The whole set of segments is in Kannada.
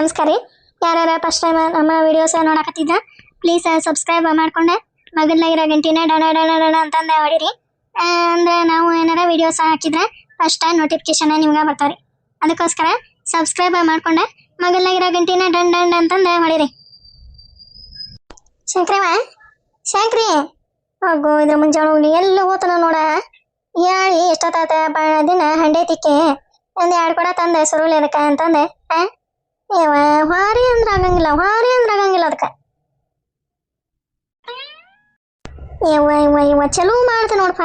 ನಮಸ್ಕಾರ ರೀ. ಯಾರ್ಯಾರ ಫಸ್ಟ್ ಟೈಮ್ ನಮ್ಮ ವಿಡಿಯೋಸ್ ನೋಡಕತ್ತಿದ್ದ ಪ್ಲೀಸ್ ಸಬ್ಸ್ಕ್ರೈಬ್ ಮಾಡ್ಕೊಂಡೆ ಮಗಲ್ಲಾಗಿರೋ ಗಂಟಿನ ಡಣ ಡಣ ಡಣ ಅಂತಂದು ಹೊಡೀರಿ. ಅಂದ್ರೆ ನಾವು ಏನಾರ ವಿಡಿಯೋಸ್ ಹಾಕಿದ್ರೆ ಫಸ್ಟ್ ಟೈಮ್ ನೋಟಿಫಿಕೇಶನ್ ನಿಮ್ಗೆ ಬರ್ತಾವ್ರಿ. ಅದಕ್ಕೋಸ್ಕರ ಸಬ್ಸ್ಕ್ರೈಬ್ ಮಾಡ್ಕೊಂಡೆ ಮಗಲ್ಲಾಗಿರೋ ಗಂಟಿನ ಡಣ್ ಡಣ್ ಅಂತಂದು ಹೊಡೀರಿ. ಶಂಕ್ರವ ಶಂಕ್ರಿ ಹೋಗು ಇದ್ರ ಮುಂಜಾನೆ ಎಲ್ಲ ಹೋತನ ನೋಡ. ಹೇಳಿ ಎಷ್ಟೊತ್ತಾತ ದಿನ ಹಂಡೆ ತಿಕ್ಕಿ ಒಂದು 2 ಕೊಡ ತಂದೆ ಸುರುಳಿ ಅದಕ್ಕೆ ಅಂತಂದೆ. ಹಾರಿ ಅಂದ್ರೆ ಆಗಂಗಿಲ್ಲ ಅದಕ್ಕೆ. ಇವ ಚಲೋ ಮಾಡ್ತೆ ನೋಡಪ್ಪ.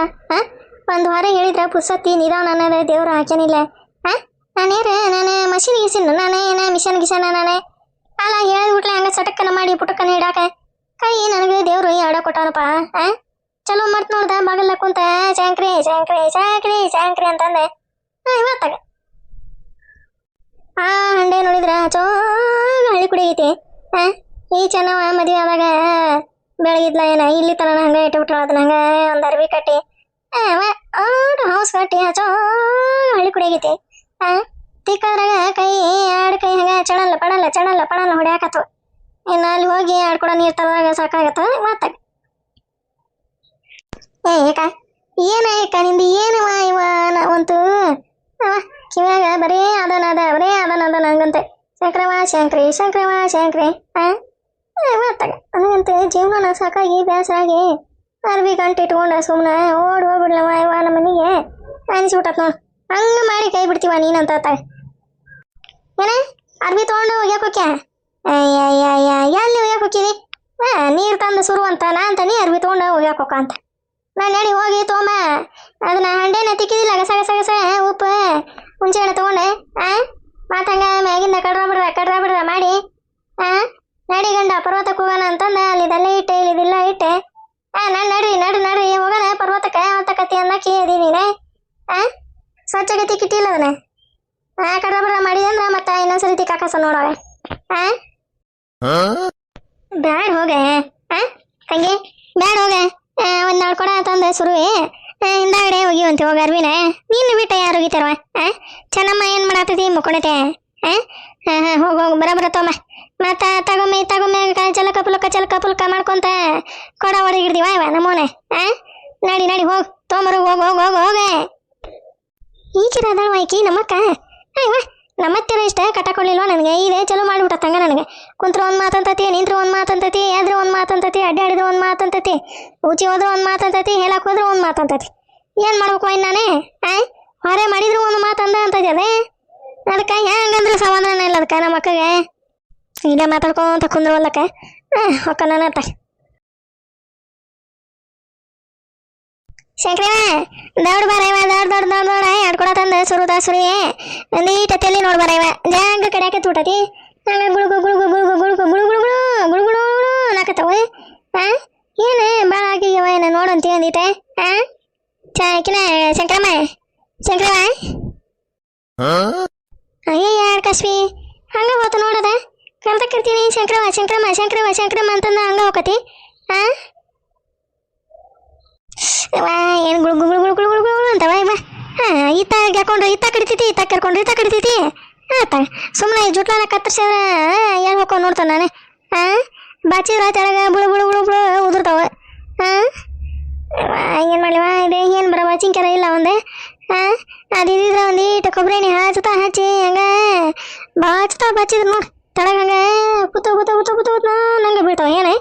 ಒಂದು ವಾರ ಹೇಳಿದ್ರೆ ಪುಸ್ತತಿ ನಿಧಾನ ಅನ್ನೋದು ದೇವ್ರು ಹಾಕ್ಯಾನಿಲ್ಲ. ನಾನು ಮಷಿನ್ ಗೀಸಿನ ನಾನೇ ಮಿಷನ್ ಗಿಸನ ನಾನೇ ಅಲ್ಲ ಹೇಳಿದ್ಬಿಟ್ಲೆ ಹಂಗೆ ಸಟಕ್ಕನ ಮಾಡಿ ಪುಟಕ್ಕನ ಇಡಾಕ ಕೈ ನನಗೆ ದೇವ್ರು ಆಡ ಕೊಟ್ಟಾನಪ್ಪ. ಚಲೋ ಮಾಡ್ತ ನೋಡ್ದ ಬಾಗಲ್ಲ ಕುಂತ ಚಾಂಕ್ರಿ ಚಾಂಕ್ರಿ ಚಾಂಕ್ರಿ ಚಾಂಕ್ರಿ ಅಂತಂದೆ. ಇವತ್ತಾಗ ಹಂಡೆ ನೋಡಿದ್ರ ಚೋ ಹಳ್ಳಿ ಕುಡಿಗೈತಿ. ಈ ಚೆನ್ನವ ಮದುವೆ ಆದಾಗ ಬೆಳಗಿದ್ಲ ಏನ ಇಲ್ಲಿ ತನ ಹಂಗೆ ಇಟ್ಬಿಟ್ರ ಅದನ್ನ ಹಂಗೆ ಒಂದು ಅರ್ವಿ ಕಟ್ಟಿ ಹೌಸ್ ಕಟ್ಟಿ ಚೋ ಹಳ್ಳಿ ಕುಡಿಗೈತಿ. ತಿಕ್ಕದ್ರಾಗ ಕೈ 2 ಕೈ ಹಂಗೆ ಚಣಲ್ಲ ಪಡಲ್ಲ ಹೊಡ್ಯಾಕತ್ತು. ಇನ್ನು ಅಲ್ಲಿ ಹೋಗಿ 2 ಕೊಡ ನೀರು ತರದಾಗ ಸಾಕಾಗತ್ತ. ಮಾತಾಗ ಏಕ ಏಕ ನಿಂದು ಏನವ ಇವ ನಾವಂತೂ ಕಿವ್ಯಾಗ ಬರೇ ಅದನ ನಂಗಂತೆ ಶಂಕ್ರವ ಶಂಕ್ರಿ ಮಾತಾಗ ನನಗಂತೆ ಜೀವನ ಸಾಕಾಗಿ ಬೇಸರಾಗಿ ಅರ್ವಿ ಗಂಟೆ ಇಟ್ಕೊಂಡ ಸುಮ್ಮನೆ ಓಡಿ ಹೋಗ್ಬಿಡ್ಲವ ಇವ ನಮ್ಮ ಮನೆಗೆ ಅನಿಸ್ಬಿಟ್ಟತ್ ನೋಡು. ಹಂಗೆ ಮಾಡಿ ಕೈ ಬಿಡ್ತೀವ ನೀನಂತ ಏನ ಅರ್ವಿ ತೊಗೊಂಡು ಒಗ್ಯಾಕ ಹೋಕ್ಯ ಎಲ್ಲಿ ಒಗ್ಯಾಕ ಹೋಕ್ಕಿದಿ? ನೀರು ತಂದು ಸುರು ಅಂತ ನಾ ಅಂತಾನೆ ಅರ್ವಿ ತೊಗೊಂಡು ಒಗ್ಯಾಕ ಹೋಕ ಅಂತ. ನಾನು ನಡಿ ಹೋಗಿ ತೊಗೊಂಬ ಅದನ್ನ ಹಂಡೆನ ತಿಕ್ಕಿದಿಲ್ಲ ಗಸ ಉಪ್ಪು ಹುಣಸೆ ಹಣ್ಣು ತೊಗೊಂಡೆ ಮಾತಂಗ ಮ್ಯಾಗಿಂದ ಕಡ್ರ ಬಿಡ್ರ ಮಾಡಿ ನಡಿ ಗಂಡ ಪರ್ವತಕ್ಕೆ ಹೋಗೋಣ ಅಂತಂದ ಅಲ್ಲಿದೆಲ್ಲ ಇಟ್ಟೆ ಇಲ್ಲಿದಿಲ್ಲ ಇಟ್ಟೆ. ನಾನು ನಡ್ರಿ ಹೋಗೋಣ ಪರ್ವತಕ್ಕೆ ಕತ್ತಿ ಅನ್ನಕ್ಕೆ ಅದೀನಿ. ಸ್ವಚ್ಛಗೆ ತಿಕ್ಕಿಟ್ಟಿಲ್ಲ ಅದನ್ನ ಕಡ್ರ ಬಿಡ್ರ ಮಾಡಿದೆ ಅಂದ್ರೆ ಮತ್ತೆ ಇನ್ನೊಂದ್ಸರಿ ತಿಕ್ಕಾಕಸ ನೋಡವ. ಬ್ಯಾಡ ಹೋಗೆ ತಂಗಿ ಬ್ಯಾಡ ಹೋಗೆ. ಒಂದು 4 ಕೊಡ ತಂದೆ ಸುರುವಿ ಹಿಂದಾಗಡೆ ಹೋಗಿವಂತೆ ಹೋಗಿ ಅರ್ವಿನ ನೀನು ಬಿಟ್ಟ ಯಾರು ಹೋಗಿತಾರವ. ಚೆನ್ನಮ್ಮ ಏನು ಮಾಡಾತೈತಿ ಮುಕ್ಕೊಡತೆ. ಹೋಗು ಬರಬರ ತೊಂಬ ಮತ್ತೆ ತಗೊಮ್ಮೆ ಚಲಕ ಪುಲ್ಕ ಮಾಡ್ಕೊಂತ ಕೊಡ ಹೊರಗಿಡ್ತೀವ ಇವ ನಮ್ಮೋನೆ. ನಡಿ ಹೋಗಿ ತೊಂಬರು ಹೋಗೆ. ಈಗಿರ ಅದಳವ ಈಕಿ ನಮ್ಮಕ್ಕ. ಅಯ್ಯವ ನಮ್ಮತ್ತಿರ ಇಷ್ಟ ಕಟ್ಟಕೊಳ್ಳಿಲ್ವ ನನಗೆ. ಇದೇ ಚಲೋ ಮಾಡಿಬಿಟ್ಟಂಗ ನನಗೆ. ಕುಂತ್ರ ಒಂದು ಮಾತಂತತಿ ನಿಂತ್ರ ಒಂದು ಮಾತಂತತಿ ಎದ್ರೆ ಒಂದು ಮಾತಂತತಿ ಅಡ್ಡಾಡಿದ್ರೆ ಒಂದು ಮಾತಂತತಿ ಊಚಿ ಹೋದ್ರೆ ಒಂದು ಮಾತಂತತಿ ಹೇಳಕ್ಕೆ ಹೋದ್ರೆ ಒಂದು ಮಾತಂತತಿ. ಏನು ಮಾಡ್ಬೇಕು ಇನ್ನು ನಾನೇ ಹೊರೆ ಮಾಡಿದ್ರು ಒಂದು ಮಾತಂದ ಅಂತದೆ ಅದೇ. ಅದಕ್ಕೆ ಹೆಂಗಂದ್ರೆ ಸಮಾಧಾನ ಇಲ್ಲ ಅದಕ್ಕೆ ನಮ್ಮ ಅಕ್ಕಗೆ ಇಲ್ಲೇ ಮಾತಾಡ್ಕೊಂತ ಕುಂದ್ರವಲ್ಲಕ್ಕ ಹೊಕ್ಕ ನನ್ನ ಅತ್ತ. ಶಂಕ್ರ ದೌಡ್ ಬರವ ದೊಡ್ಡ 2 ಕೊಡ ತಂದ ಸುರಿ ಒಂದೀಟ ತೆಲಿ ನೋಡ್ ಬರವ ಜಾಂಗ ಕಡ್ಯಾಕೆ ತೂಟತಿ ಹಂಗ ಗುಳುಗುಳು ನಾಕತ್ತವ. ಏನು ಭಾಳ ಆಗಿವ ಏನ ನೋಡಂತೀವಿ ಅಂದಿಟ್ಟೆ. ಕಿನ ಶಂಕ್ರವ ಅಯ್ಯ ಕಸ್ವಿ ಹಂಗ ಹೋತ ನೋಡದ ಕರ್ದಕ್ಕಿರ್ತೀನಿ ಶಂಕ್ರಮ ಅಂತಂದ ಹಂಗ ಹೋಗತಿ. ಏನು ಗುಳು ಅಂತವ ಇವ. ಈತ ಹಾಕೊಂಡ್ರೆ ಈತ ಕಡಿತೈತಿ ಈತ ಕರ್ಕೊಂಡ್ರೆ ಈತ ಕಡಿತೈತಿ. ಸುಮ್ಮನೆ ಜುಟ್ಲೆಲ್ಲ ಕತ್ತರಿಸಿದ್ರೆ ಏನು ಹೋಗ್ಕೊಂಡು ನೋಡ್ತಾನೆ ನಾನೇ. ಬಾಚಿದ್ರ ತೆಳಗ ಬುಳು ಉದುರ್ತಾವ. ಏನು ಮಾಡಲಿವ ಇದೆ ಏನು ಬರವ ಚಿಂಕರ ಇಲ್ಲ ಒಂದೆ. ಅದಿದ್ರೆ ಒಂದೀಟ ಕೊಬ್ಬರಿ ಎಣ್ಣೆ ಹಚ್ಚಿ ಹಂಗೆ ಬಾಚಿದ್ರು ನೋಡಿ ತೆಳಗ ಹಂಗೆ ಕೂತು ನಂಗೆ ಬೀಳ್ತಾವ ಏನೇ.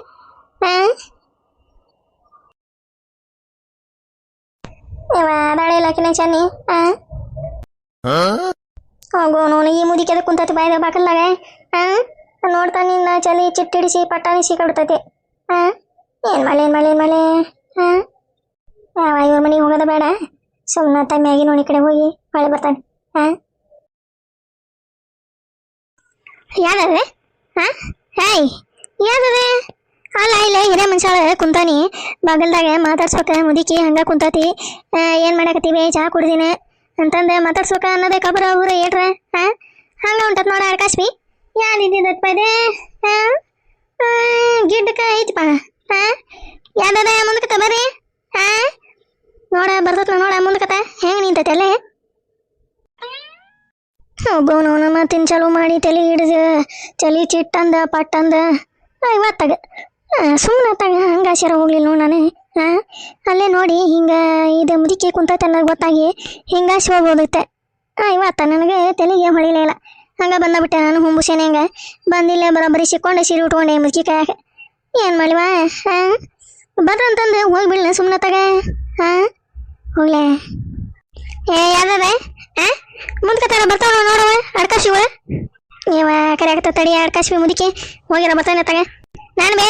ಅದಾಳೆ ಇಲಾಖೆನ ಚೆನ್ನಿ ಹೋಗು ನೋನು ಈ ಮುದಿಕೆದ ಕುಂತತಿ ಬಾಯ್ದ ಬಾಕಲ್ದಾಗ. ನೋಡ್ತಾ ನಿನ್ನ ಚಲಿ ಚಿಟ್ಟಿಡಿಸಿ ಪಟ್ಟಾಣಿಸಿ ಕಡ್ತೈತಿ. ಏನು ಮಳೆ ಇವ್ರ ಮನೆಗೆ ಹೋಗೋದ ಬೇಡ ಸುಮ್ಮನೆ ತಮ್ಮಿಯಾಗಿ ನೋಡಿ ಕಡೆ ಹೋಗಿ ಮಳೆ ಬರ್ತಾನೆ. ಯಾವ್ದದೆ ಯಾವ್ದದೆ ಅಲ್ಲ ಇಲ್ಲ ಹಿರೇ ಮನುಷ್ಯಾಳ ಕುಂತಾನಿ ಬಾಗಲ್ದಾಗ ಮಾತಾಡ್ಸೋಕ ಮುದುಕಿ ಹಂಗ ಕುಂತತಿ. ಏನು ಮಾಡಕತ್ತೀವಿ ಚಹಾ ಕುಡ್ದಿನ ಅಂತಂದೆ ಮಾತಾಡ್ಸೋಕ ಅನ್ನೋದೇ ಕಬರ ಊರ ಏಟ್ರ ಹಂಗ ಉಂಟತ್ ನೋಡ ಆಕಾಶ್ವಿ ಯಾವ್ದಿದ್ದಪ್ಪ ಇದೆ ಗಿಡ್ಡಕ್ಕ ಐತಿಪ್ಪ. ಯಾವ್ದದ ಮುಂದಕತ್ತ ಬರ್ರಿ ನೋಡ ಬರ್ತತ್ ನೋಡ ಮುಂದಕತ್ತ ಹೆಂಗ ನಿಂತೈತೆ ಅಲ್ಲೇ. ಒಬ್ಬವನು ಮತ್ತಿನ ಚಾಲು ಮಾಡಿ ತಲೆ ಹಿಡಿದು ತಲೆ ಚಿಟ್ಟಂದ ಪಟ್ಟಂದ ಇವತ್ತಾಗ ಸುಮ್ಮನೆ ತಗ ಹಂಗಾಸ್ಯಾರ ಹೋಗ್ಲಿಲ್ಲ ನೋಡು ನಾನು. ಅಲ್ಲೇ ನೋಡಿ ಹಿಂಗೆ ಇದು ಮುದುಕಿ ಕುಂತೈತೆ ಅನ್ನೋದು ಗೊತ್ತಾಗಿ ಹಿಂಗಾಸಿ ಹೋಗ್ಬೋದೈತೆ. ಇವತ್ತ ನನಗೆ ತಲೆಗೆ ಹೊಳಿಲೇ ಇಲ್ಲ. ಹಂಗೆ ಬಂದಬಿಟ್ಟೆ ನಾನು ಹುಂಬುಸೇನೆ. ಹಂಗೆ ಬಂದಿಲ್ಲ ಬರೋಬ್ಬರಿ ಸಿಕ್ಕೊಂಡೆ ಸೀರೆ ಉಟ್ಕೊಂಡೆ ಮುದುಕಿ ಕಾಯಕ್ಕೆ. ಏನು ಮಾಡಿವಾ ಬರ್ರಂತಂದು ಹೋಗ್ಬಿಡ್ಲ ಸುಮ್ಮನೆ ತಗ. ಹೋಗ್ಲೇ ಯಾವ್ದದ ಮುಂದ್ಕತ್ತಾರ ಬರ್ತಾವ ನೋಡುವ ಅಡ್ಕಾಶಿವ ಇವ ಕರೆ ಆಗ್ತ ತಡಿ. ಅಡ್ಕಾಶಿವಿ ಮುದುಕಿ ಹೋಗಿರ ಬರ್ತಾನೆ ತಗ. ನಾನೇ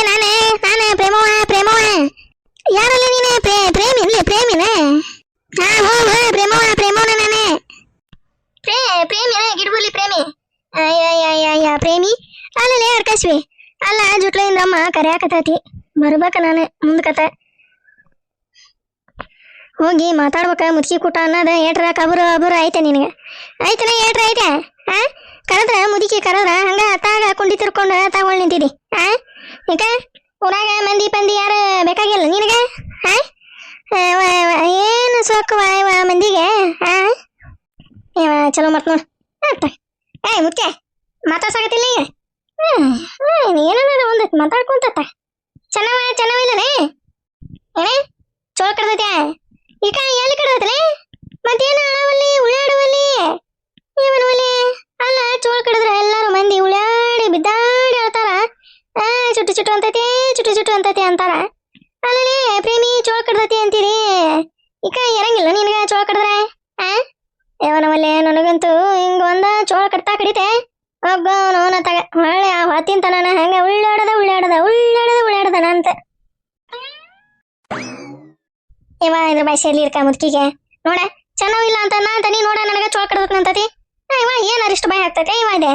ಪ್ರೇಮವ ಯಾರಲ್ಲ ನೀನೆ ಪ್ರೇಮಿ ಇರ್ಲಿ ಪ್ರೇಮಿನ ಪ್ರೇಮವನ ನಾನೇ ಪ್ರೇಮಿನ ಗಿಡಬುಲಿ ಪ್ರೇಮಿ ಪ್ರೇಮಿ ಅಲ್ಲೇ ಅಡ್ಕಾಶಿವಿ ಅಲ್ಲ ಜುಟ್ಲಿಂದಮ್ಮ ಕರೆ ಹಾಕತೈತಿ ಬರ್ಬೇಕ ನಾನು ಮುಂದ್ಕತ ಹೋಗಿ ಮಾತಾಡ್ಬೇಕ. ಮುದುಕಿ ಕೂಟ ಅನ್ನೋದು ಏಟ್ರ ಅಬುರ ಐತೆ ನಿನಗೆ ಐತನ ಏಟ್ರ ಐತೆ. ಕರೆದ್ರ ಮುದುಕಿ ಕರೆದ್ರ ಹಂಗ ತಾಗ ಕುಂಡಿ ತಿರ್ಕೊಂಡು ತಗೊಳ್ ನಿಂತಿದಿ. ಈಗ ಊರಾಗ ಮಂದಿ ಪಂದಿ ಯಾರು ಬೇಕಾಗಿಲ್ಲ ನಿನಗೆ. ಏನು ಸೊಕ್ಕವ ಇವ ಮಂದಿಗೆ ಇವ ಚಲೋ ಮತ್ ನೋಡ್ ಮುದ್ಕೆ ಮಾತಾಡ್ಸಾಕತ್ತಿಲ್ಲ ಈಗ. ಏನಾರ ಒಂದೈತಿ ಮಾತಾಡ್ಕೊಂತ ಚೆನ್ನವಿಲ್ಲನೇ ಏನೇ ಚೋಳ ಕಡ್ದೈತ್ಯಾ ಈಗ ಎಲ್ಲಿ ಕಡ್ದೈತಲೇ ಮತ್ತೇನು ಅಳವಲ್ಲಿ ಉಳ್ಳಾಡುವಲ್ಲಿ ಇವನವಲ್ಲಿ ಅಲ್ಲ ಚೋಳ ಕಡಿದ್ರೆ ಎಲ್ಲಾರು ಮಂದಿ ಉಳ್ಳಾಡಿ ಬಿದ್ದಾಡಿ ಹೇಳ್ತಾರ. ಚುಟ್ಟು ಅಂತೈತಿ ಅಂತಾರ. ಅಲ್ಲೇ ಪ್ರೇಮಿ ಚೋಳ ಕಡ್ದೈತಿ ಅಂತೀರಿ ಈಗ ಇರಂಗಿಲ್ಲ ನಿನಗೆ ಚೋಳ ಕಡಿದ್ರೆ. ಇವನವಲ್ಲೇ ನನಗಂತೂ ಹಿಂಗ ಒಂದ ಚೋಳ ಕಟ್ತಾ ಕಡಿತೆ ಒಗ್ಗೋನ ತಗ ಹೊಳ್ಳೆ ಆ ಹೊತ್ತಿನ ತನ ಹಂಗ ಉಳ್ಳಾಡದ ಅಂತ ಇವ ಇದ್ರ ಬಯಸಲ್ಲಿ ಇರ್ಕ ಮುದುಕಿಗೆ ನೋಡ ಚೆನ್ನಾವಿಲ್ಲ ಅಂತ ನೀ ನೋಡ ನನಗ ಚೋಳ ಕಡ್ದೈತಂತತಿ. ಇವ ಏನಾರ ಇಷ್ಟು ಭಯ ಆಗ್ತೈತೆ ಇವ ಇದೆ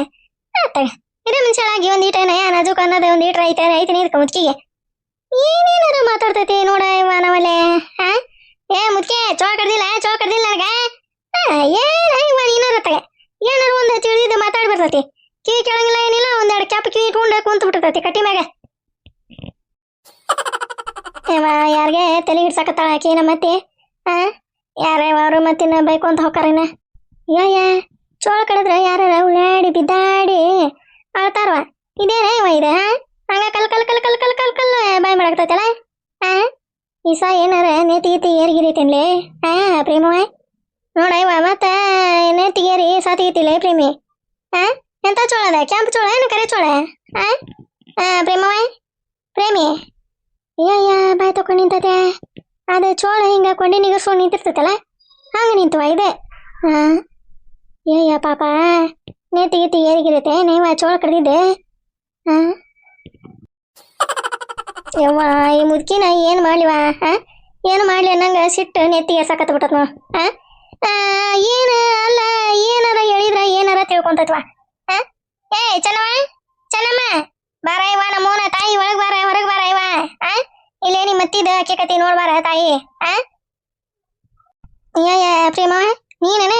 ಇದೇ ಮನುಷ್ಯಳಾಗಿ ಒಂದೀಟೇನ ನಜುಕ್ ಅನ್ನೋದೇ ಒಂದೀಟ್ರ ಐತೆ ಇರ್ಕ ಮುದುಕಿಗೆ ಏನೇನಾರ ಮಾತಾಡ್ತೈತಿ ನೋಡ ಇವ ನವಲ್ಲೇ. ಮುದ್ಕೆ ಚೋಳ ಕಡ್ದಿಲ್ಲ ನನಗ ಇವ ನೀನಾರ ತಗ ಏನಾರ ಒಂದು ತಿಳಿದು ಮಾತಾಡಿ ಬರ್ತೈತಿ. ಕಿವಿ ಕೇಳಂಗಿಲ್ಲ ಏನಿಲ್ಲ ಒಂದೆರಡು ಕ್ಯಾಪ್ ಕಿವಿ ಇಟ್ಕೊಂಡು ಕುಂತ ಬಿಟ್ಟಿರ್ತೈತಿ ಕಟ್ಟಿ ಮ್ಯಾಗ. ಇವ ಯಾರಿಗೆ ತಲೆ ಹಿಡ್ಸಾಕತ್ತಾಳ ಆಕಿ ನಮ್ಮತ್ತಿ. ಯಾರು ಮತ್ತಿನ ಬೈಕೊಂತ ಹೋಗ್ತಾರೇನ ಚೋಳ ಕಡಿದ್ರೆ ಯಾರ ಉಳ್ಳಾಡಿ ಬಿದ್ದಾಡಿ ಅಳ್ತಾರವ. ಇದೇನ ಇವ ಇದೆ ಹಂಗ ಕಲ್ ಬಾಯ್ ಮಾಡಾಕ್ತೈತಲ್ಲ. ಈಸ ಏನಾರ ನೇತಿಗೀತಿ ಏರಿಗಿರಿತೇನ್ಲಿ ಪ್ರೇಮವ ನೋಡ ಇವ ಮತ್ತ ನೇತಿಗೇರಿ ಸಾತಿಗಿತಿಲ್ಲ ಪ್ರೇಮಿ. ಎಂತ ಚೋಳ ಅದ ಕೆಂಪು ಚೋಳ ಏನು ಕರೆ ಚೋಳ ಪ್ರೇಮವ ಪ್ರೇಮಿ ಬಾಯ್ ತಕೊಂಡ್ ನಿಂತತೆ ಅದೇ ಚೋಳ ಹಿಂಗ ಕೊಂಡಿ ನಿಗರ್ಸ್ಕೊಂಡು ನಿಂತಿರ್ತೈತಲ್ಲ ಹಂಗ ನಿಂತವ ಇದೆ. ಪಾಪ ನೇತಿಗೀತಿ ಏರಿಗಿರತ್ತೆ ನೀವ ಚೋಳ ಕಡ್ದಿದ್ದೆ. ಯವ್ವ ಈ ಮುದುಕಿನ ಏನ್ ಮಾಡ್ಲಿವ ಏನು ಮಾಡ್ಲಿ ಅನ್ನಂಗ ಸಿಟ್ಟು ನೆತ್ತಿಗೆ ಸಾಕತ್ ಬಿಟ್ಟತ್ ನೋ. ಏನ ಅಲ್ಲ ಏನಾರ ಹೇಳಿದ್ರ ಏನಾರ ತಿಳ್ಕೊಂತತ್ವ. ಚೆನ್ನಮ್ಮ ಬಾರ ಇವ ನಮ್ಮೋನ ತಾಯಿ ಒಳಗ್ ಬಾರ ಹೊರಗ್ ಬಾರ ಇವ ಇಲ್ಲೇನಿ ಮತ್ತಿದ ಅಕ್ಕಿ ಕತಿ ನೋಡ್ಬಾರ ತಾಯಿ. ಪ್ರೇಮವ ನೀನೇನ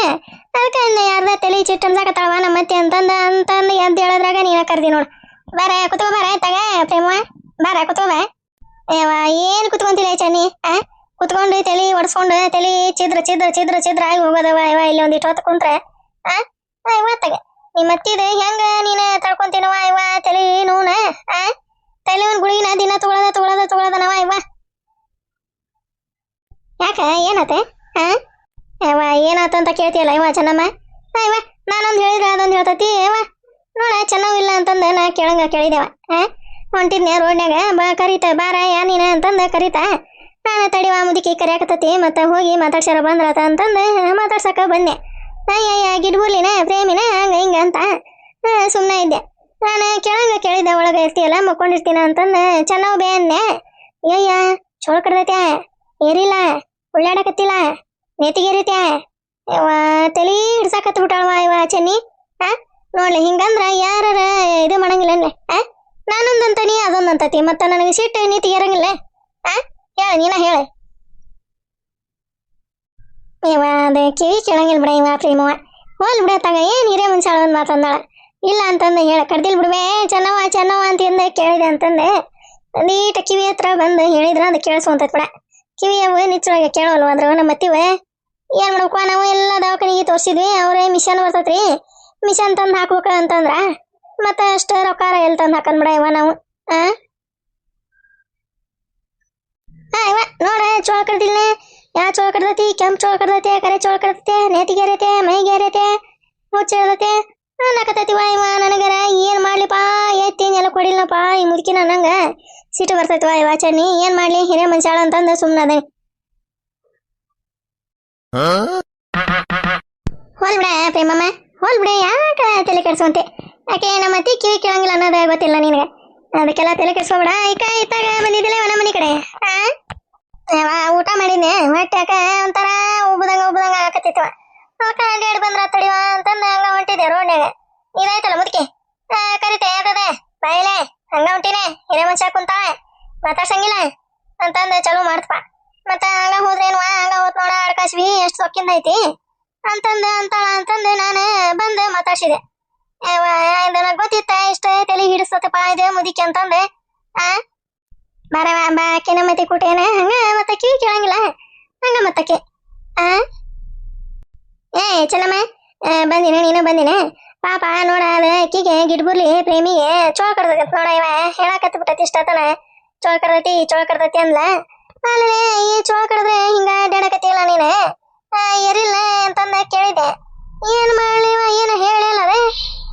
ಅದಕ್ಕೆ ಯಾರ್ದ ತಲೆ ಚಿಟ್ಟನ್ಸಾಕತ್ತಾಳವ ನಮ್ಮ ಮತ್ತೆ ಅಂತಂದ ಎದ್ದು ಹೇಳದ್ರಾಗ ನೀನ ಕರ್ದಿ ನೋಡು. ಬಾರ ಕುತ್ಕೋ ಬಾರ ತಗ ಪ್ರೇಮವ ಬಾರ ಕುತ್ಕೋ ಬಾ. ಏನ್ ಕುತ್ಕೊಂತಿಲ್ಲ ಚನ್ನಿ ಕುತ್ಕೊಂಡು ತಲೆ ಒಡ್ಸ್ಕೊಂಡು ತಲೆ ಚಿದ್ರ ಆಗಿ ಹೋಗೋದವ ಇವ ಇಲ್ಲಿ ಒಂದಿಟ್ಟು ಹೊತ್ತು ಕುಂತ್ರೆ ಇವತ್ತಾಗ ನಿಮ್ಮ ಮತ್ತಿದ ಹೆಂಗ ನೀನ ತಳ್ಕೊಂತೀನವ ಇವ ತಲೆ ನೋನ ತಲೆ ಒಂದ್ ಗುಳಿಗಿನ ದಿನ ತಗೊಳದನವ ಇವ. ಯಾಕ ಏನತೆ ಏನಾತಂತ ಕೇಳ್ತಿಯಲ್ಲ ಇವ ಚೆನ್ನಮ್ಮ. ಇವ ನಾನೊಂದು ಹೇಳಿದ್ರೆ ಅದೊಂದು ಹೇಳ್ತತಿ ಇವ ನೋಡ ಚೆನ್ನಾವಿಲ್ಲ ಅಂತಂದ ನಾ ಕೇಳಿದೆವ. ಹೊಂಟಿದ್ನೆ ರೋಡ್ನ್ಯಾಗ ಕರೀತ ಬಾರ ನೀನ ಅಂತಂದ ಕರೀತ ನಾನು ತಡಿವ ಮುದುಕಿ ಕರಿಯಾಕತತಿ ಮತ್ತೆ ಹೋಗಿ ಮಾತಾಡ್ಸ್ಯಾರ ಬಂದ್ರತ ಅಂತಂದ ಮಾತಾಡ್ಸಕ ಬಂದೆ. ಗಿಡ್ಬುರ್ಲಿನ ಪ್ರೇಮಿನ ಹಂಗ ಹಿಂಗ ಅಂತ ಸುಮ್ಮನೆ ಇದ್ದೆ. ನಾನು ಕೇಳಿದ್ದೆ ಒಳಗೆ ಇರ್ತೀಯಲ್ಲ ಮಕ್ಕೊಂಡಿರ್ತೀನ ಅಂತಂದ ಚೆನ್ನಾವ್ ಬೇ ಅಂದೆ. ಚೋಳ ಕಡ್ದೈತ್ಯಾ ಏರಿಲ್ಲ ಉಳ್ಳಾಡಕತ್ತಿಲ್ಲ ನೇತಿಗೇರಿತ್ಯಾ ತಲೆ ಹಿಡ್ಸಾಕತ್ ಬಿಟ್ಟಾಳವ ಇವ ಚೆನ್ನಿ. ನೋಡ್ಲಿ ಹಿಂಗಂದ್ರ ಯಾರ ಇದು ಮಾಡಂಗಿಲ್ಲ ನಾನೊಂದಂತ ನೀ ಅದೊಂದಂತತಿ ಮತ್ತ ನನಗೆ ಸಿಟ್ಟು ನೀತಿಗೇರಂಗಿಲ್ಲ. ಹೇಳ ನೀನ ಹೇಳ. ಇವ ಅದ ಕಿವಿ ಕೇಳಂಗಿಲ್ಲ ಬಿಡ ಇವ ಪ್ರೇಮವ ಹೋಲ್ ಬಿಡತ್ತಾಗ ಏನ್ ಹಿರೇ ಮನುಷ್ಯಾಳ ಒಂದ್ ಮಾತಂದಾಳ ಇಲ್ಲ ಅಂತಂದ ಹೇಳ ಕಡ್ದಿಲ್ ಬಿಡ್ಬೇ ಚೆನ್ನವ ಅಂತಂದ ಕೇಳಿದೆ ಅಂತಂದೆ ನೀಟ ಕಿವಿ ಹತ್ರ ಬಂದು ಹೇಳಿದ್ರ ಅದು ಕೇಳಿಸ್ಕೊಂತೈತ್ ಬಿಡ. ಕಿವಿಯವ ನಿಚ್ಚೊಳಗೆ ಕೇಳೋಲ್ವ ಅಂದ್ರ ನಮ್ಮ ಮತ್ತಿವ ಏನ್ ಮಾಡ್ಬೇಕು ನಾವು ಎಲ್ಲ ದವಾಖಾನಿಗೆ ತೋರಿಸಿದ್ವಿ ಅವ್ರೇ ಮಿಷನ್ ಬರ್ತೈತ್ರಿ ಮಿಷನ್ ತಂದು ಹಾಕ್ಬೇಕ ಅಂತಂದ್ರ ಮತ್ತೆ ಅಷ್ಟು ರೊಕ್ಕ ಎಲ್ಲಿ ತಂದು ಹಾಕನ್ಬಿಡ ಇವ ನಾವು ಆ ಇವ ನೋಡ ಚೋಳ ಕಡ್ದಿಲ್ಲ ಯಾವ ಚೋಳ ಕಡ್ದತಿ ಕೆಂಪು ಚೋಳ ಕಡ್ದತಿ ಕರೆ ಚೋಳ ಕಡ್ದತಿ ನೇತಿಗೆ ಏರೈತೆ ಮೈಗೆ ಏರೈತೆ ಹುಚ್ಚಿಡ್ದತಿ ಅನ್ನಕತ್ತೈತಿವ ಇವ ನನಗರ ಏನ್ ಮಾಡ್ಲಿಪ್ಪ ಎತ್ತೇನೆಲ್ಲ ಕೊಡಿಲ್ಲಪ್ಪ ಈ ಮುದುಕಿನ ನಂಗ ಸಿಟ್ಟು ಬರ್ತೈತಿವ ಇವ ಚನ್ನಿ ಏನ್ ಮಾಡ್ಲಿ ಹಿರೇ ಮನುಷ್ಯಾಳ ಅಂತಂದ ಸುಮ್ಮನೆ ಹೋಲ್ ಬಿಡ ಪ್ರೇಮಮ್ಮ ಹೋಲ್ ಬಿಡ ಯಾಕ ತಲೆ ಕೆಡ್ಸೋಂತೆ ಯಾಕೆ ನಮ್ಮ ಅತ್ತಿ ಕಿವಿ ಕೇಳಂಗಿಲ್ಲ ಅನ್ನೋದೇ ಗೊತ್ತಿಲ್ಲ ನಿನಗೆ ಅದಕ್ಕೆಲ್ಲ ತಲೆ ಕೆಡ್ಸ್ಕೊಬೇಡ ಇತ್ತಾಗ ಬಂದಿದ್ದಿಲ್ಲ ನಮ್ಮ ಮನೆ ಕಡೆ ಊಟ ಮಾಡಿದ್ನೆ ಹೊಟ್ಟೆ ಯಾಕ ಒಂಥರ ಉಬ್ಬದಂಗ ಆಕತ್ತಿತ್ವ ಅವಕ್ಕ ಅಡ್ಡಾಡಿ ಬಂದ್ರ ತಡಿವ ಅಂತಂದ ಹಂಗ ಹೊಂಟಿದ್ದೆ ರೋಡ್ನಾಗ ಇದಾಯ್ತಲ್ಲ ಮುದುಕಿ ಕರಿತೆ ಅದೇ ಬಾಯಿಲೆ ಹಂಗ ಹೊಂಟಿನೇ ಹಿರೇ ಮನುಷ್ಯ ಕುಂತಾವ ಮಾತಾಡ್ಸಂಗಿಲ್ಲ ಅಂತಂದ ಚಲೋ ಮಾಡ್ತಪ್ಪ ಮತ್ತ ಹಂಗ ಹೋದ್ರೇನ್ವ ಹಂಗ ಹೋತ್ ನೋಡ ಅಡ್ಕಾಸ್ವಿ ಎಷ್ಟು ಸೊಕ್ಕಿಂದ ಐತಿ ಅಂತಂದು ನಾನು ಬಂದು ಮಾತಾಡ್ಸಿದೆ ನನಗೆ ಗೊತ್ತಿತ್ತ ಇಷ್ಟ ತಲೆ ಹಿಡಿಸ್ತಪ್ಪ ಇದೆ ಮುದಿಕೆ ಅಂತಂದೆ ಬಾರವ ಬಾಕಿನ ಮತ್ತೆ ಕೂಟೇನ ಹಂಗ ಮತ್ತ ಕಿವಿ ಕೇಳಂಗಿಲ್ಲ ಹಂಗ ಮತ್ತಕ್ಕೆ ಚೆನ್ನಮ್ಮ ಬಂದಿನ ನೀನು ಬಂದಿನ ಪಾಪ ನೋಡ ಅದ ಅಕ್ಕಿಗೆ ಗಿಡ್ಬುರ್ಲಿ ಪ್ರೇಮಿಗೆ ಚೋಳ ಕಡ್ದೈತಿ ನೋಡ ಇವ ಹೇಳಕತ್ ಬಿಟ್ಟತಿ ಇಷ್ಟತನ ಚೋಳ ಕಡ್ದೈತಿ ಅಂದ್ಲ ಆಮೇಲೆ ಈ ಚೋಳ ಕಡ್ದ್ರೆ ಹಿಂಗ ಅಡ್ಡಾಡಕತ್ತಿಲ್ಲ ನೀನು ಎರಿಲ್ಲ ಅಂತಂದ ಕೇಳಿದೆ ಏನ್ ಮಾಡ್ಲಿವ ಏನು ಹೇಳಿಲ್ಲ ಅದೇ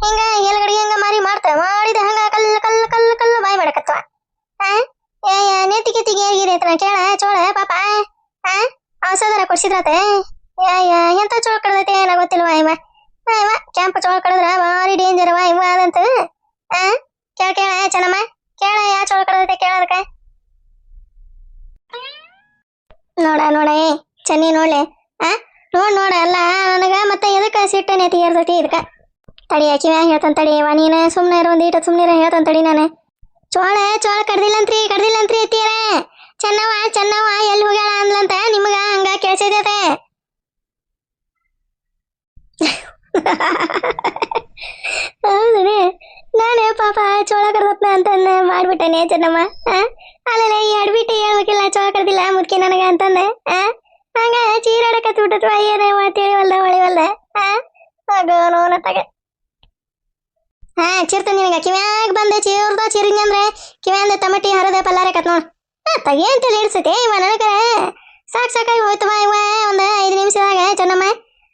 ಹಿಂಗ ಎಲ್ಗಡಿಗೆ ಹಂಗ ಮಾರಿ ಮಾಡಿದೆ ಹಂಗ ಕಲ್ಲು ಬಾಯಿ ಮಾಡಕತ್ವ ನೆತ್ತಿಗೆ ಏರ್ಗಿರೈತನ ಕೇಳ ಚೋಳ ಪಾಪ ಔಷಧರ ಕೊಡ್ಸಿದ್ರತೆ ಎಂತ ಚೋಳ ಕಡ್ದೈತೆ ಏನ ಗೊತ್ತಿಲ್ವ ಇವ ಕೆಂಪು ಚೋಳ ಕಡದ್ರ ಭಾರಿ ಡೇಂಜರ್ ಇವ ಅದಂತ ಕೇಳ ಚೆನ್ನಮ್ಮ ಕೇಳ ಯಾ ಚೋಳ ಕಡ್ದೈತೆ ಕೇಳದಕ್ಕ ನೋಡ ಚೆನ್ನಿ ನೋಡ್ಲೆ ನೋಡ ಅಲ್ಲ ನನಗ ಮತ್ತೆ ಎದಕ್ಕ ಸಿಟ್ಟ ನೆತ್ತಿಗೆ ಏರ್ತೈತಿ ಇದಕ್ಕ ತಡಿ ಕಿವ್ಯಾ ಹೇಳ್ತಾನ ತಡಿಯವ ನೀನ ಸುಮ್ನೆ ಇರೋ ಒಂದೀಟ ಸುಮ್ನಿರ ಹೇಳ್ತಾನ ತಡಿ ನಾನು ಚೋಳ ಕಡ್ದಿಲ್ಲಂತ್ರಿ ಎತ್ತೀರ ಚೆನ್ನವ ಎಲ್ಲಿ ಹೋಗ್ಯಾಳ ಅಂದ್ಲಂತ ನಿಮಗ ಹಂಗ ಕೇಳಿಸಿದತೆ ಹೌದನೇ ನಾನೇ ಪಾಪ ಚೋಳ ಕಡ್ದಪ್ನ ಅಂತಂದ ಮಾಡ್ಬಿಟ್ಟನೆ ಚೆನ್ನಮ್ಮ ಅಲ್ಲೇ ಈ ಅಡ್ಬಿಟ್ಟು ಹೇಳ್ಬೇಕಿಲ್ಲ ಚೋಳ ಕಡ್ದಿಲ್ಲ ಮುದ್ಕಿ ನನಗ ಅಂತಂದೆ ಹಂಗ ಚೀರಾಡಕತ್ ಬಿಟ್ಟತ್ವ ಏನೇ ತಿಳಿವಲ್ದ ಹೊಳಿವಲ್ದ ನೋನತ್ತಾಗ ಚಿರ್ತ ನಿನಗ ಕಿವ್ಯಾಗ ಬಂದೆ ಚಿರಿಂಗಂದ್ರೆ ಕಿವ್ಯಾಂದ ತಮಟಿ ಹರದ ಪಲ್ಲಾರಕತ್ ನೋಡ್ ತಗೇನ್ ತಲೆ ಹಿಡ್ಸತಿ ಇವ ನನಗ ಸಾಕಾಗಿ ಹೋಯ್ತವ ಇವ ಒಂದ್ 5 ನಿಮಿಷದಾಗ ಚೆನ್ನಮ್ಮ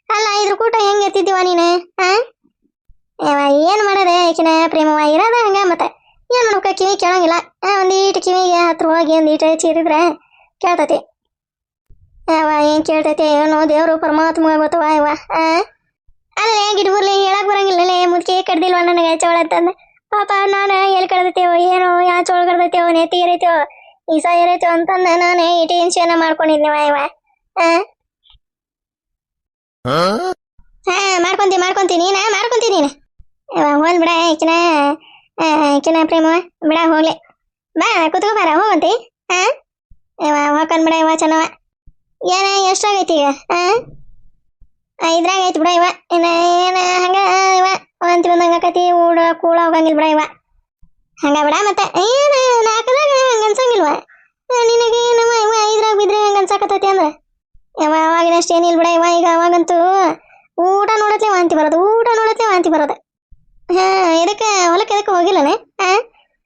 ಅಲ್ಲ ಇದ್ರ ಕೂಟ ಹೆಂಗ್ ಎತ್ತಿದ್ದೀವ ನೀನು ಏನ್ ಮಾಡದೆ ಈಕಿನ ಪ್ರೇಮವ ಇರೋದ ಹಂಗ ಮತ್ತೆ ಏನ್ ಮಾಡ್ಬೇಕ ಕಿವಿ ಕೇಳಂಗಿಲ್ಲ ಒಂದೀಟು ಕಿವಿಗೆ ಹತ್ರ ಹೋಗಿ ಒಂದೀಟ ಚೀರಿದ್ರೆ ಕೇಳ್ತತಿ ಏನ್ ಕೇಳ್ತೈತಿ ಏನೋ ದೇವ್ರು ಪರಮಾತ್ಮ ಗೊತ್ತವ ಇವ ಅಲ್ಲೇ ಗಿಡ್ಬುರ್ಲಿ ಹೇಳಕ್ ಬರಂಗಿಲ್ಲಲೇ ಮುದ್ಕಿ ಕಡ್ದಿಲ್ವ ನನಗೆ ಚೋಳ ಅಂತಂದ ಪಾಪ ನಾನು ಎಲ್ಲಿ ಕಡ್ದತೇವೋ ಏನೋ ಯಾ ಚೋಳ ಕಡ್ದತೇವೋ ನೆತ್ತಿ ಏರೈತೇವೋ ಈಸ ಏರೈತೇವೋ ಅಂತಂದ ನಾನು ಈ ಟೆನ್ಷನ್ ಮಾಡ್ಕೊಂಡಿದ್ನಿವ ಇವ ಮಾಡ್ಕೊಂತಿ ನೀನು ಹೋಲ್ ಬಿಡ ಈಕಿನ ಪ್ರೇಮವ ಬಿಡ ಹೋಗ್ಲಿ ಬಾ ಕುತ್ಕೋ ಬಾರ ಹೋಗಂತಿ ಹೋಗ್ಕೊಂಡ್ ಬಿಡ ಇವ ಚೆನ್ನವ ಏನ ಎಷ್ಟಾಗೈತಿ ಈಗ ಇದ್ರಾಗ ಐತಿ ಬಿಡ ಇವ ಏನ ಹಂಗ ಇವ ಅಂತಿ ಬಂದಂಗ ಆಕತಿ ಕೂಳ ಹೋಗಂಗಿಲ್ಲ ಬಿಡ ಇವ ಹಂಗ ಬಿಡ ಮತ್ತೆ ಏನ 4ದಾಗ ಹಂಗ ಅನ್ಸಂಗಿಲ್ವ ನಿನಗೆ ನಮ್ಮ ಇವ 5ರಾಗ ಬಿದ್ರೆ ಹಂಗ ಅನ್ಸಾಕತ್ತೈತಿ ಅಂದ್ರ ಅವಾಗಿನಷ್ಟು ಏನಿಲ್ಲ ಬಿಡ ಇವ ಈಗ ಅವಾಗಂತೂ ಊಟ ನೋಡತ್ಲೆ ವಾಂತಿ ಬರೋದು ಇದಕ್ಕೆ ಹೊಲಕ್ಕೆ ಎದಕ್ಕೆ ಹೋಗಿಲ್ಲನೆ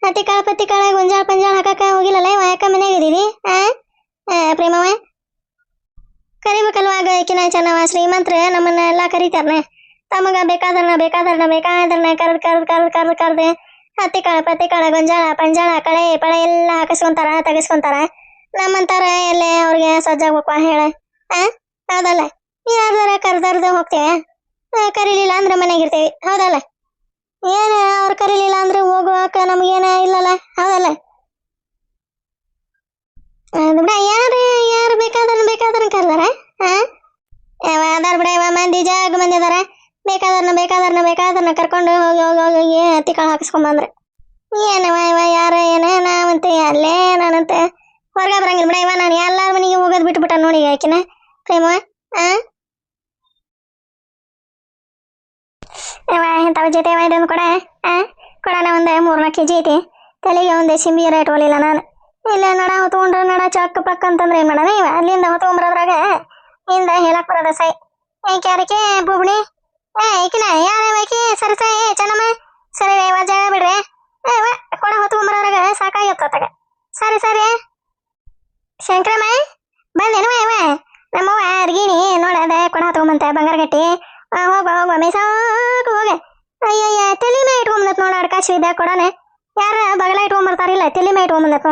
ಹತ್ತಿ ಕಾಳು ಪತ್ತಿ ಕಾಳು ಗೊಂಜಾಳ ಪಂಜಾಳ ಹಾಕಕ್ಕ ಹೋಗಿಲ್ಲಲ್ಲ ಇವ ಯಾಕ ಮನ್ಯಾಗ ಇದೀವಿ ಪ್ರೇಮವ ಕರಿಬೇಕಲ್ವಾಗ ಈಕಿನ ಚೆನ್ನವ ಶ್ರೀಮಂತ್ರ ನಮ್ಮನ್ನ ಎಲ್ಲಾ ಕರೀತಾರನೆ ತಮಗ ಬೇಕಾದರ್ನ ಕರ್ದು ಹತ್ತಿ ಕಾಳು ಪತ್ತಿ ಕಾಳು ಗೊಂಜಾಳ ಪಂಜಾಳ ಕಳೆ ಪಳೆ ಎಲ್ಲ ಹಾಕಿಸ್ಕೊಂತಾರ ತೆಗಿಸ್ಕೊಂತಾರ ನಮ್ಮಂತಾರ ಎಲ್ಲೇ ಅವ್ರಿಗೆ ಸಜ್ಜಾಗ್ಬೇಕು ಹೇಳ ಹೌದಲ್ಲ ಯಾರ್ದಾರ ಕರ್ದಾರ್ದ ಹೋಗ್ತೇವೆ ಕರೀಲಿಲ್ಲ ಅಂದ್ರೆ ಮನೆಗಿರ್ತೇವಿ ಹೌದಲ್ಲ ಏನ ಅವ್ರು ಕರೀಲಿಲ್ಲ ಅಂದ್ರೆ ಹೋಗುವಾಕ ನಮ್ಗೇನ ಇಲ್ಲಲ್ಲ ಹೌದಲ್ಲ ಬಿಡ ಯಾರು ಬೇಕಾದ್ರನ್ನ ಕರ್ದಾರ ಅದಾರ ಬಿಡ ಇವ ಮಂದಿ ಮಂದಿ ಅದಾರ ಬೇಕಾದರ್ನ ಕರ್ಕೊಂಡು ಹೋಗಿ ಹತ್ತಿ ಕಾಳು ಹಾಕಿಸ್ಕೊಂಡ್ ಬಂದ್ರೆ ಏನವ ಇವ ಯಾರ ಏನ ನಾವಂತೆ ಅಲ್ಲೇ ನಾನಂತೆ ಹೊರಗ ಬರಂಗಿಲ್ಲ ಬಿಡ ಇವ ನಾನು ಎಲ್ಲಾರ ಮನೆಗೆ ಹೋಗೋದು ಬಿಟ್ಬಿಟ್ಟ ನೋಡಿ ಆಕಿನ ಪ್ರೇಮ ಇಂಥವ್ ಜೊತೆ ಇದೊಂದು ಕೊಡನ ಒಂದು 3-4 kg ಐತಿ ತಲೆಗೆ ಒಂದು ಸಿಂಬಿ ರೇಟ್ ಒಲಿಲ್ಲ ನಾನು ಇಲ್ಲ ನಡ ಹೊತ್ಕೊಂಡ್ರೆ ನಡ ಚಕ್ ಪಕ್ ಅಂತಂದ್ರೆ ಏನ್ ಮಾಡೋಣ ಇವ ಅಲ್ಲಿಂದ ಹೊತ್ಕೊಂಬರೋದ್ರಾಗ ಹಿಂದ ಹೇಳಕ್ ಬರೋದ ಸೈ ಕ್ಯಾರಕ್ಕೆ ಬುಬ್ಣಿ ಈಕಿನ ಯಾರ ಆಕಿ ಸರಿ ಸರಿ ಚೆನ್ನಮ್ಮ ಸರಿ ಜಾಗ ಬಿಡ್ರಿ ಕೊಡ ಹೊತ್ಕೊಂಬರೋರಾಗ ಸಾಕಾಗಿತ್ತತ್ತಾಗ ಸರಿ ಸರಿ ಶಂಕರಮ್ಮ ಬಂದೇನು ಇವ ನಮ್ಮವ್ವ ಅರ್ಗಿಣಿ ನೋಡದ ಕೊಡ ಹೊತ್ಕೊಂಬಂತ ಬಂಗಾರ ಗಟ್ಟಿ ಹೋಗುವ ಮೇಸಾಕು ಹೋಗ ಅಯ್ಯಯ್ಯ ತಲೆ ಮೇ ಇಟ್ಕೊಂಬಂದತ್ ನೋಡ ಅಡ್ಕಾಶಿ ಇದ್ದ ಕೊಡನೆ ಯಾರ ಬಗಲ ಇಟ್ಕೊಂಬರ್ತಾರಿಲ್ಲ ತಲೆ ಮೇ ಇಟ್ಕೊಂಬಂದತ್